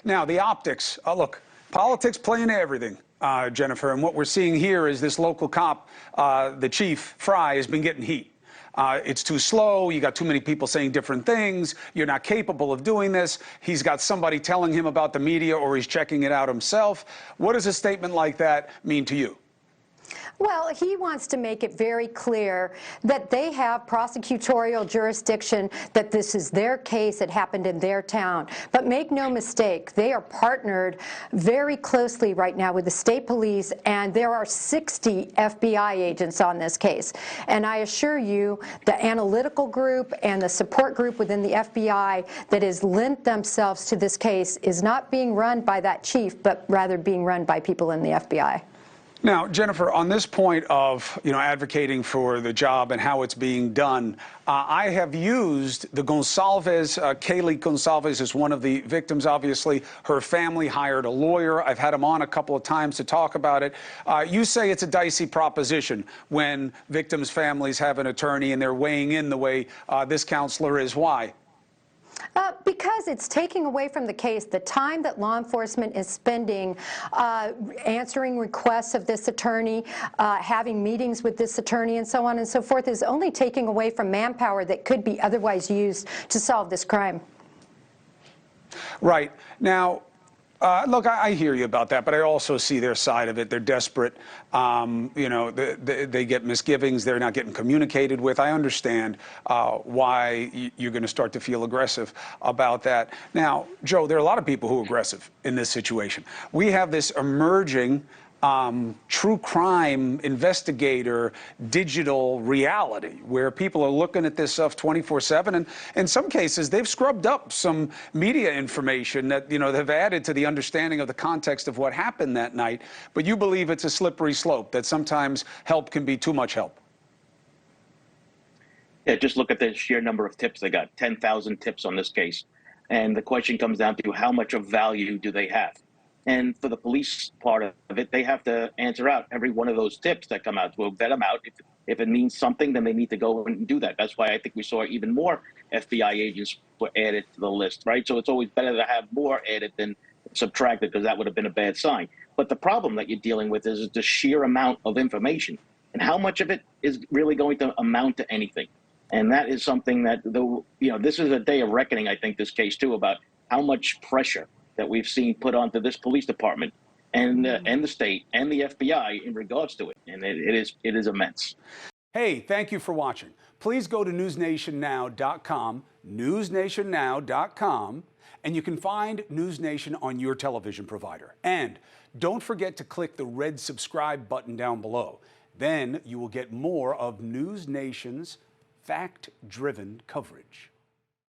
Now, the optics, look, politics play into everything, Jennifer, and what we're seeing here is this local cop, the chief, Fry, has been getting heat. It's too slow, you got too many people saying different things, you're not capable of doing this, he's got somebody telling him about the media or he's checking it out himself. What does a statement like that mean to you? Well, he wants to make it very clear that they have prosecutorial jurisdiction, that this is their case, it happened in their town. But make no mistake, they are partnered very closely right now with the state police, and there are 60 FBI agents on this case. And I assure you, the analytical group and the support group within the FBI that has lent themselves to this case is not being run by that chief, but rather being run by people in the FBI. Now, Jennifer, on this point of, advocating for the job and how it's being done, I have used the Gonsalves, Kaylee Gonsalves is one of the victims, obviously. Her family hired a lawyer. I've had him on a couple of times to talk about it. You say it's a dicey proposition when victims' families have an attorney and they're weighing in the way this counselor is. Why? Because it's taking away from the case the time that law enforcement is spending answering requests of this attorney, having meetings with this attorney, and so on and so forth, is only taking away from manpower that could be otherwise used to solve this crime. Right. Now, look, I hear you about that, but I also see their side of it. They're desperate. They get misgivings. They're not getting communicated with. I understand why you're going to start to feel aggressive about that. Now, Joe, there are a lot of people who are aggressive in this situation. We have this emerging true crime investigator digital reality where people are looking at this stuff 24/7, and in some cases they've scrubbed up some media information that have added to the understanding of the context of what happened that night. But you believe it's a slippery slope, that sometimes help can be too much help. Yeah, just look at the sheer number of tips they got. 10,000 tips on this case, and the question comes down to how much of value do they have. And for the police part of it, they have to answer out every one of those tips that come out. We'll vet them out. If it means something, then they need to go and do that. That's why I think we saw even more FBI agents were added to the list, right? So it's always better to have more added than subtracted, because that would have been a bad sign. But the problem that you're dealing with is the sheer amount of information, and how much of it is really going to amount to anything. And that is something that, this is a day of reckoning, I think, this case too, about how much pressure that we've seen put onto this police department and the state and the FBI in regards to it. And it is immense. Hey, thank you for watching. Please go to newsnationnow.com, newsnationnow.com, and you can find NewsNation on your television provider. And don't forget to click the red subscribe button down below. Then you will get more of NewsNation's fact-driven coverage.